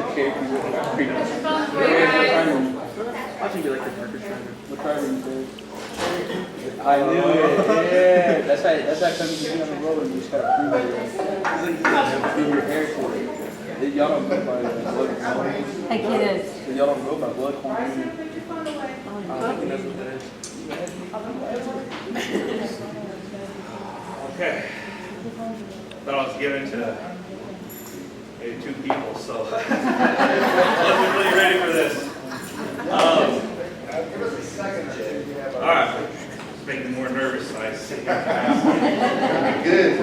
said Cherokee. What's your phone for, you guys? I think you like the darker triangle. What triangle you say? I knew it. Yeah, that's how come you get on the road and you just gotta prove it. Prove your heritage. Y'all don't go by blood quantum. Hey kiddos. Y'all don't go by blood quantum. I think that's what that is. Okay. Thought I was giving to maybe 2 people, so wasn't really ready for this. All right. It's making me more nervous. I see. Good.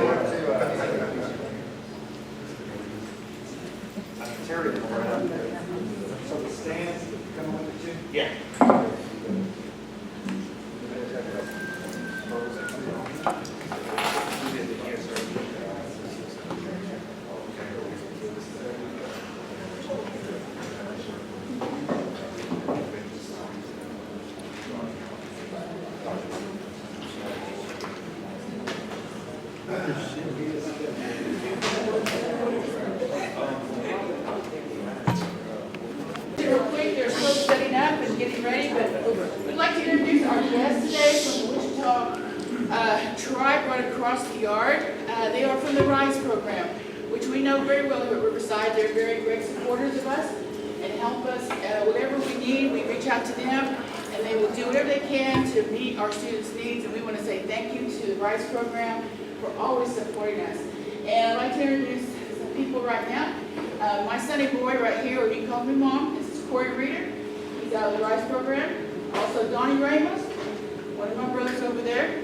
Terry, so the stands coming with you? Yeah. Real quick, they're still setting up and getting ready, but we'd like to introduce our guests today from the Wichita tribe right across the yard. They are from the RIS program, which we know very well here at Riverside. They're very great supporters of us and help us. Whatever we need, we reach out to them, and they will do whatever they can to meet our students' needs. And we want to say thank you to the RIS program for always supporting us. And I'd like to introduce some people right now. My sonny boy right here, or you can call me Mom, this is Corey Reeder. He's out of the RIS program. Also Donnie Ramos, one of my brothers over there,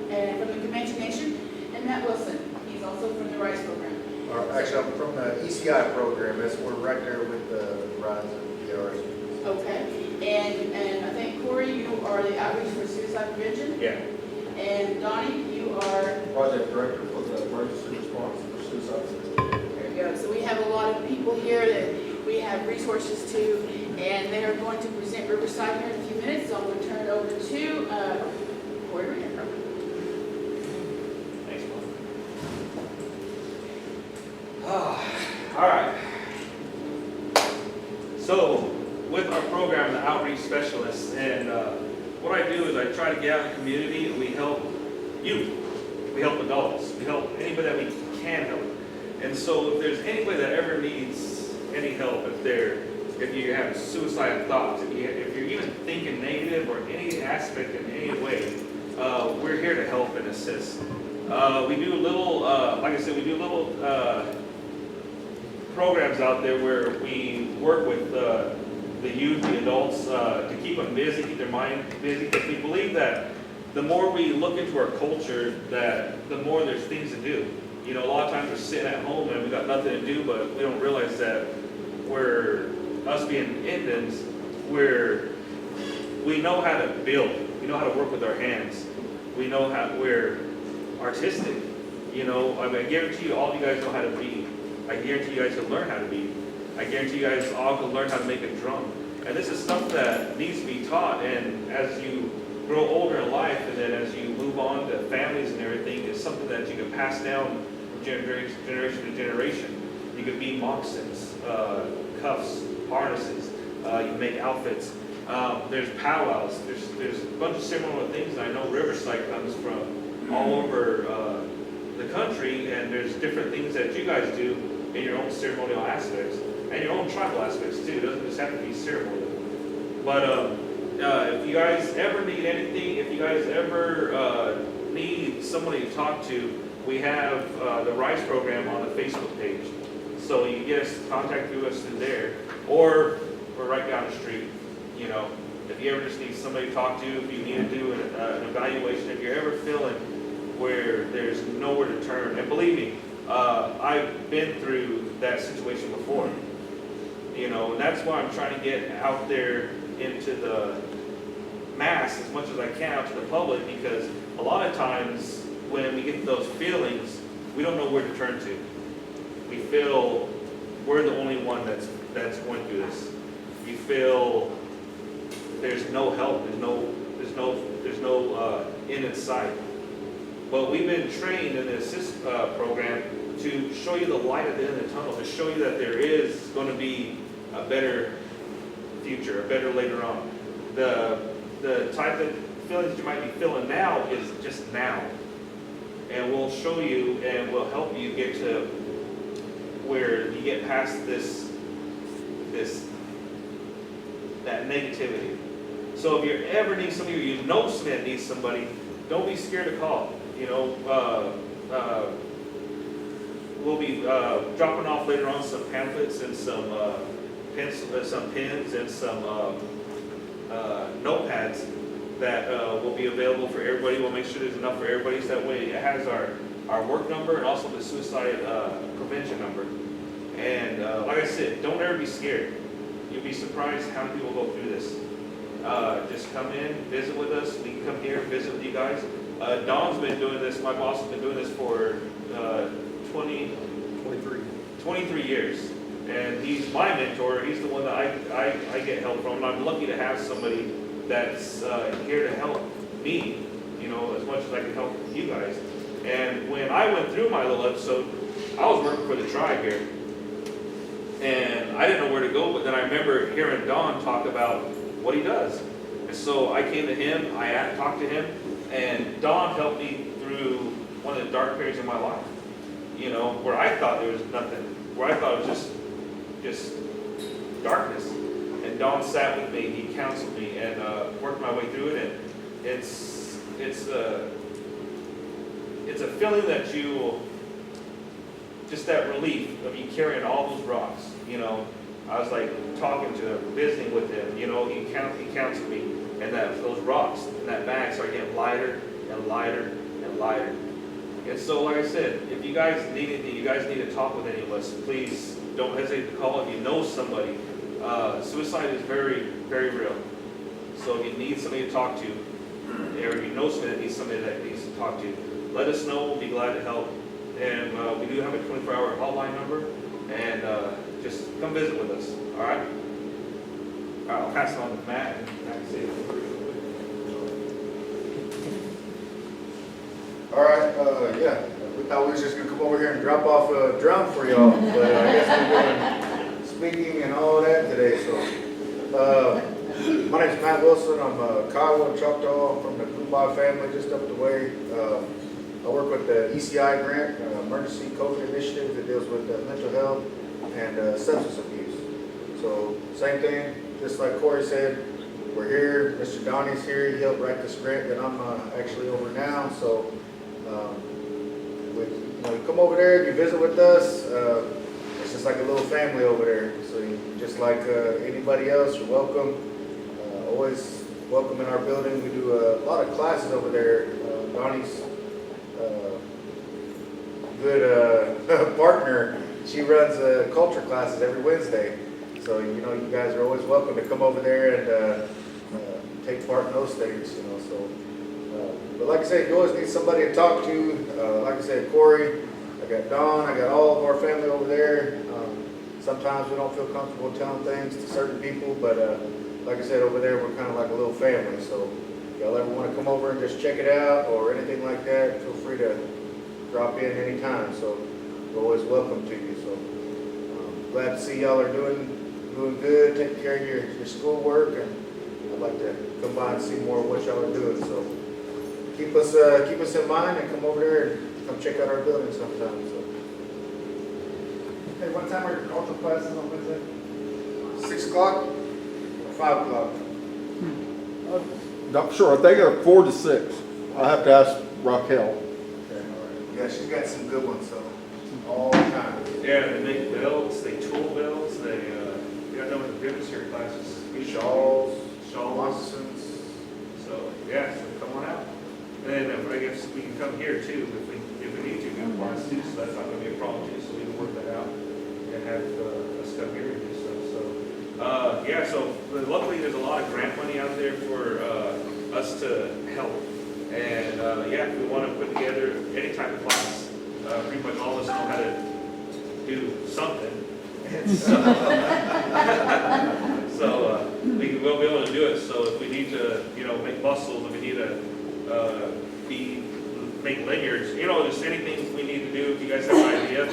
and from the Comanche Nation. And Matt Wilson, he's also from the RIS program. Actually, I'm from the ECI program. We're right there with the RIS and PRs. Okay. And I think Corey, you are the outreach for suicide prevention. Yeah. And Donnie, you are Project director for the emergency response for suicide. There you go. So we have a lot of people here that we have resources to, and they are going to present Riverside here in a few minutes. So I'm going to turn it over to Corey Reeder. Thanks, Mom. All right. So, with our program, the outreach specialist, and what I do is I try to get out in the community and we help youth, we help adults, we help anybody that we can help. And so, if there's anybody that ever needs any help, if you're having suicidal thoughts, if you're even thinking negative or any aspect in any way, we're here to help and assist. We do little, like I said, we do little programs out there where we work with the youth, the adults, to keep them busy, keep their mind busy, because we believe that the more we look into our culture, that the more there's things to do. You know, a lot of times we're sitting at home and we got nothing to do, but we don't realize that us being Indians, we know how to build, we know how to work with our hands, we're artistic. You know, I mean, I guarantee you all of you guys know how to be. I guarantee you guys can learn how to be. I guarantee you guys all can learn how to make a drum. And this is stuff that needs to be taught, and as you grow older in life, and then as you move on to families and everything, it's something that you can pass down from generation to generation. You can bead moccasins, cuffs, harnesses, you can make outfits. There's powwows, there's a bunch of ceremonial things, and I know Riverside comes from all over the country, and there's different things that you guys do in your own ceremonial aspects, and your own tribal aspects too. It doesn't just have to be ceremonial. But if you guys ever need anything, if you guys ever need somebody to talk to, we have the RIS program on the Facebook page. So you can get us, contact us through there, or we're right down the street. You know, if you ever just need somebody to talk to, if you need to do an evaluation, if you're ever feeling where there's nowhere to turn, and believe me, I've been through that situation before. You know, and that's why I'm trying to get out there into the mass as much as I can, out to the public, because a lot of times when we get those feelings, we don't know where to turn to. We feel we're the only one that's going through this. You feel there's no help, there's no end in sight. But we've been trained in the assist program to show you the light at the end of the tunnel, to show you that there is going to be a better future, a better later on. The type of feelings you might be feeling now is just now. And we'll show you and we'll help you get to where you get past that negativity. So if you ever need somebody, or you know somebody that needs somebody, don't be scared to call. You know, we'll be dropping off later on some pamphlets and some pens and some notepads that will be available for everybody. We'll make sure there's enough for everybody, so that way it has our work number and also the suicide prevention number. And like I said, don't ever be scared. You'll be surprised how many people go through this. Just come in, visit with us. We can come here, visit with you guys. Don's been doing this, my boss has been doing this for 23 years. And he's my mentor. He's the one that I get help from. And I'm lucky to have somebody that's here to help me, you know, as much as I can help you guys. And when I went through my little episode, I was working for the tribe here. And I didn't know where to go, but then I remember hearing Don talk about what he does. And so I came to him, I talked to him, and Don helped me through one of the dark periods of my life. You know, where I thought there was nothing, where I thought it was just darkness. And Don sat with me, he counseled me, and worked my way through it. And it's a feeling that you, just that relief of you carrying all those rocks. You know, I was like talking to him, visiting with him. You know, he counseled me, and those rocks in that bag started getting lighter and lighter and lighter. And so, like I said, if you guys need anything, you guys need to talk with any of us, please don't hesitate to call. If you know somebody, suicide is very, very real. So if you need somebody to talk to, or if you know somebody that needs to talk to, let us know. We'll be glad to help. And we do have a 24-hour hotline number, and just come visit with us. All right? All right, I'll pass it on to Matt, and Matt can say it. All right, yeah, we thought we was just gonna come over here and drop off a drum for y'all, but I guess we're doing speaking and all that today, so. My name's Matt Wilson, I'm Kiowa, Choctaw, from the Kubai family, just up the way. I work with the ECI grant, Emergency COVID Initiative, that deals with mental health and substance abuse. So, same thing, just like Corey said, we're here, Mr. Donnie's here, he helped write this grant that I'm actually over now, so you come over there, you visit with us, it's just like a little family over there. So just like anybody else, you're welcome. Always welcome in our building. We do a lot of classes over there. Donnie's good partner, she runs culture classes every Wednesday. So you know, you guys are always welcome to come over there and take part in those things. You know, so. But like I said, you always need somebody to talk to. Like I said, Corey, I got Don, I got all of our family over there. Sometimes we don't feel comfortable telling things to certain people, but like I said, over there we're kind of like a little family. So if y'all ever want to come over and just check it out or anything like that, feel free to drop in anytime. So we're always welcome to you. So glad to see y'all are doing good, taking care of your schoolwork, and I'd like to come by and see more of what y'all are doing. So keep us in mind and come over there and come check out our building sometime. So. Hey, what time are your cultural classes on Wednesday? 6 o'clock or 5 o'clock? Not sure. I think they're 4 to 6. I have to ask Raquel. Okay, all right. Yeah, she's got some good ones, so all the time. Yeah, they make belts, they tool belts, they got them with the business here classes. Shawls, Shawls. moccasins. So, yeah, so come on out. And then I guess we can come here too if we need to, we can class too, so that's not going to be a problem too, so we can work that out and have us come here and do stuff. So, yeah, so luckily there's a lot of grant money out there for us to help. And yeah, if we want to put together any type of class, pretty much all of us know how to do something. And so we'll be able to do it. So if we need to, you know, make muscles, if we need to be make lanyards, you know, just anything we need to do. If you guys have an idea,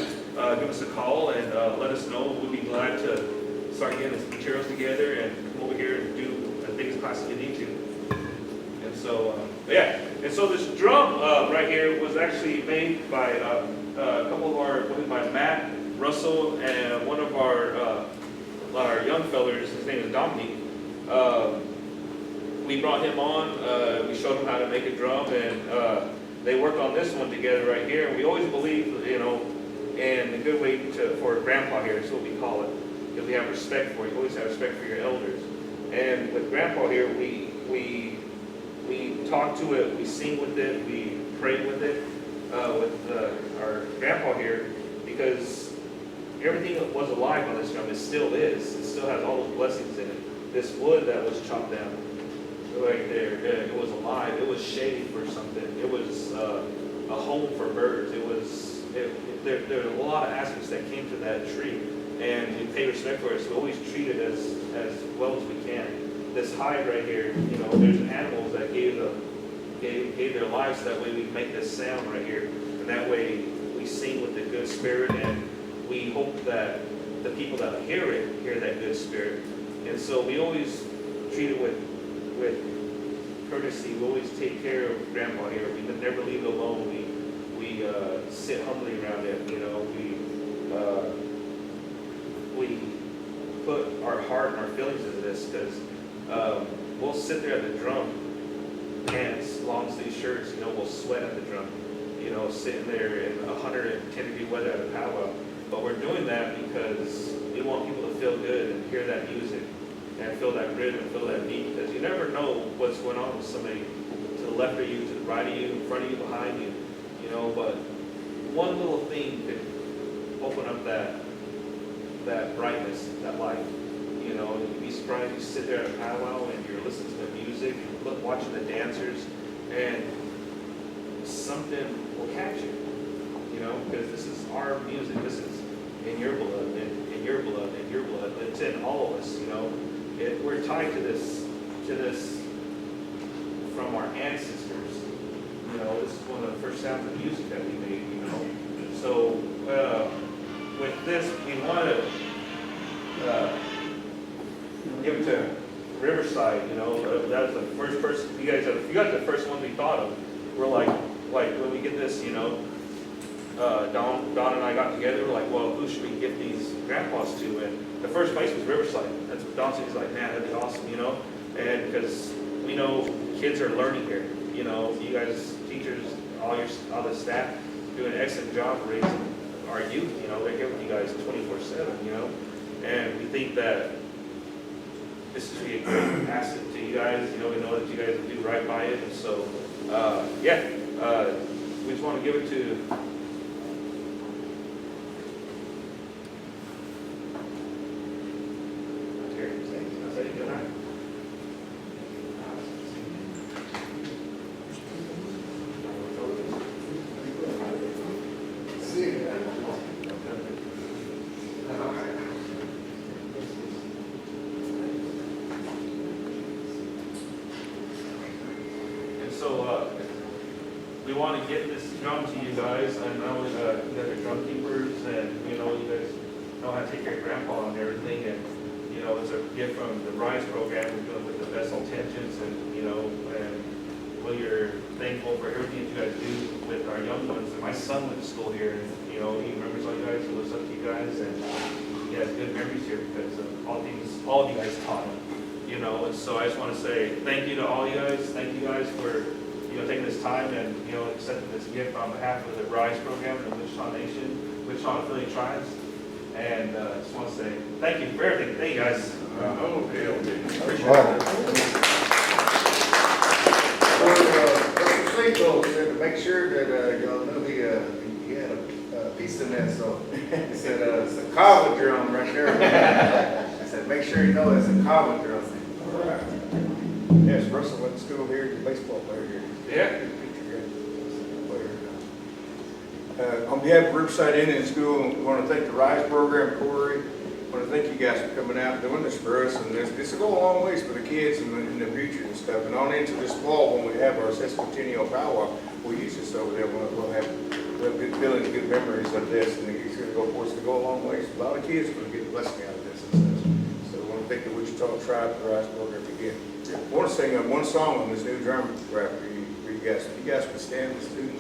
give us a call and let us know. We'll be glad to start getting this materials together and come over here and do the biggest classes you need to. And so, yeah. And so this drum right here was actually made by a couple of by Matt, Russell, and one of our young fellers. His name is Dominique. We brought him on. We showed him how to make a drum, and they worked on this one together right here. And we always believe, you know, in a good way for Grandpa here. That's what we call it, because we have respect for you. Always have respect for your elders. And with Grandpa here, we talk to it, we sing with it, we pray with it, with our Grandpa here, because everything that was alive on this drum, it still is. It still has all those blessings in it. This wood that was chopped down right there, it was alive. It was shade for something. It was a home for birds. There are a lot of aspects that came to that tree, and we pay respect for it. So we always treat it as well as we can. This hide right here, you know, there's animals that gave their lives. That way we make this sound right here, and that way we sing with the good spirit, and we hope that the people that hear it hear that good spirit. And so we always treat it with courtesy. We always take care of Grandpa here. We never leave it alone. We sit humbly around it. You know, we put our heart and our feelings into this, because we'll sit there at the drum, pants, long sleeve shirts. You know, we'll sweat at the drum. You know, sitting there in 110-degree weather at a powwow. But we're doing that because we want people to feel good and hear that music and feel that rhythm and feel that beat, because you never know what's going on with somebody to the left of you, to the right of you, in front of you, behind you, you know. But one little thing could open up that brightness, that light, you know. You'd be surprised. You sit there at a powwow and you're listening to the music, watching the dancers, and something will catch you, you know, because this is our music. This is in your blood, and in your blood, and your blood. It's in all of us, you know. We're tied to this from our ancestors. You know, this is one of the first sounds of music that we made, you know. So with this, we want to give it to Riverside. You know, that was the first person. You guys are the first one we thought of. We're like when we get this, you know. Don and I got together. We're like, well, who should we give these grandpas to? And the first place was Riverside. That's what Don said. He's like, man, that'd be awesome, you know. And because we know kids are learning here. You know, you guys, teachers, all the staff, do an excellent job raising our youth. You know, they're here with you guys 24/7. You know, and we think that this is a great asset to you guys. You know, we know that you guys will do right by it. And so, we just want to give it to. We want to get this drum to you guys. I know you guys are drum keepers, and you know you guys know how to take care of Grandpa and everything. And you know it's a gift from the RIS program. We're doing it with the best intentions, and you know, and we're thankful for everything that you guys do with our young ones. And my son went to school here, and you know he remembers all you guys. He looks up to you guys, and he has good memories here because of all of you guys taught him. You know, and so I just want to say thank you to all you guys. Thank you guys for taking this time and accepting this gift on behalf of the RIS program and the Wichita Nation, Wichita affiliate tribes. And I just want to say thank you for everything. Thank you guys. Okay. Appreciate it. Mr. Slinko said to make sure that y'all knew he had a piece in there. So he said it's a kava drum right there. I said make sure you know it's a kava drum. All right. Yes, Russell went to school here. He's a baseball player here. Yeah. On behalf of Riverside Indian School, we want to thank the RIS program, Corey. I want to thank you guys for coming out and doing this for us. And this will go a long ways for the kids in the future and stuff. And on into this fall when we have our sesquicentennial powwow, we use this over there, we'll have good feelings, good memories of this, and it's gonna go, of course, to go a long ways. A lot of kids are gonna get a blessing out of this and stuff. So we want to thank the Wichita Tribe for the RIS program again. I want to sing one song on this new drum rap for you guys. If you guys would stand, the students.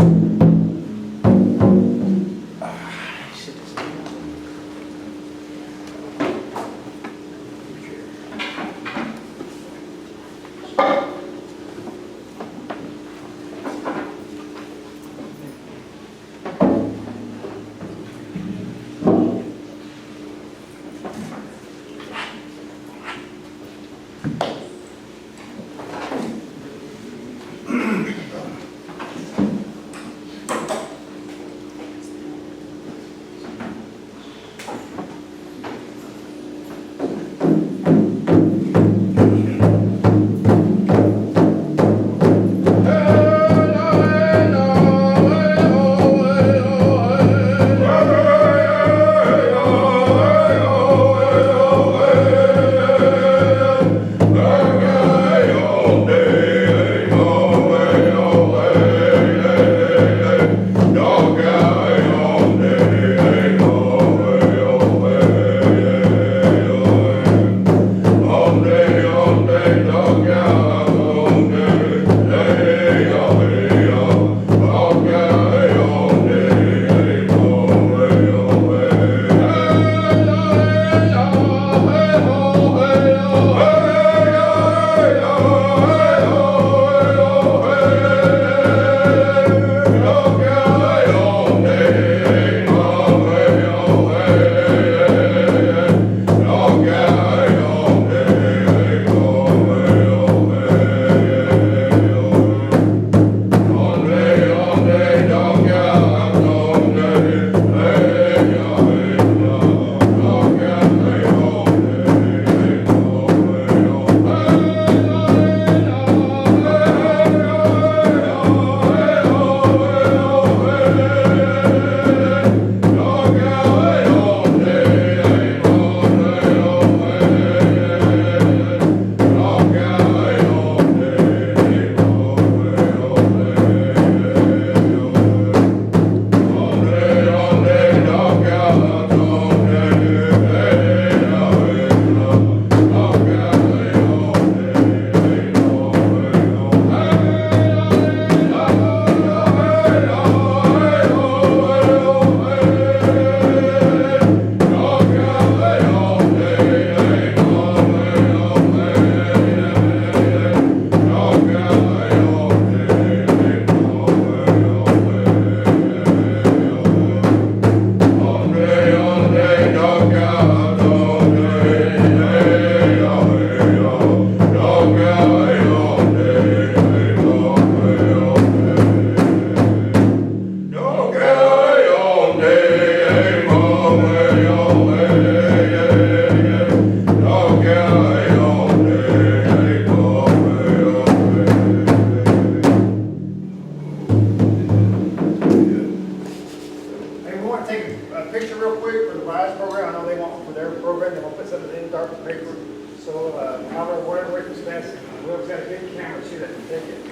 whoever's got a good camera, shoot it and take it.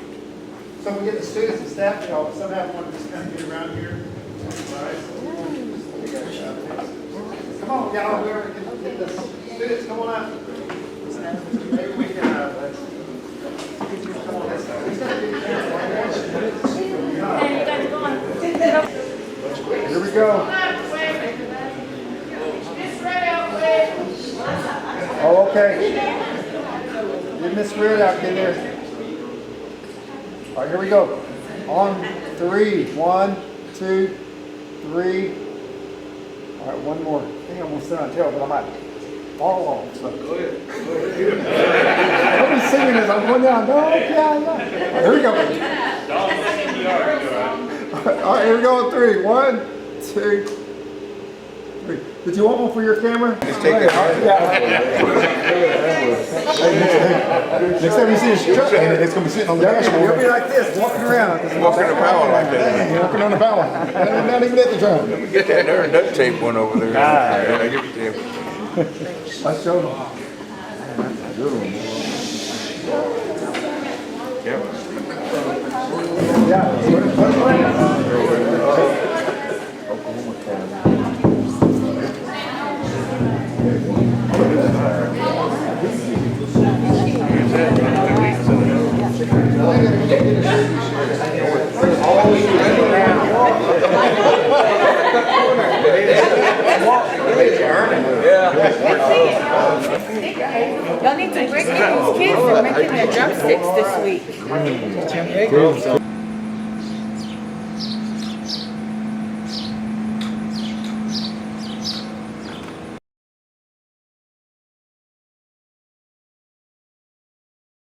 So we get the students and staff, you know, some have one just kind of get around here. Right. Come on, y'all, whoever get the students, come on up. Maybe we can, come on, let's go. Hey, you guys go on. Here we go. Oh, okay. Get Miss Red out, get there. All right, here we go. On three. 1, 2, 3. All right, one more. I think I'm going to sit on tail, but I might fall off. So. Go ahead. I'll be singing as I'm going down. No, yeah. All right, here we go. All right, here we go on 3. 1, 2, 3. Did you want one for your camera? Just take it. Next time you see a truck, It's going to be sitting on the dashboard. you'll be like this, walking around. Walking on the power like that. You're walking on the power. Not even at the drum. Let me get that there and duct tape one over there. Yeah, I give it to him. Let's show them. That's a good one. Yeah. Yeah, put it away. Y'all need to break these kids are making their drumsticks this week.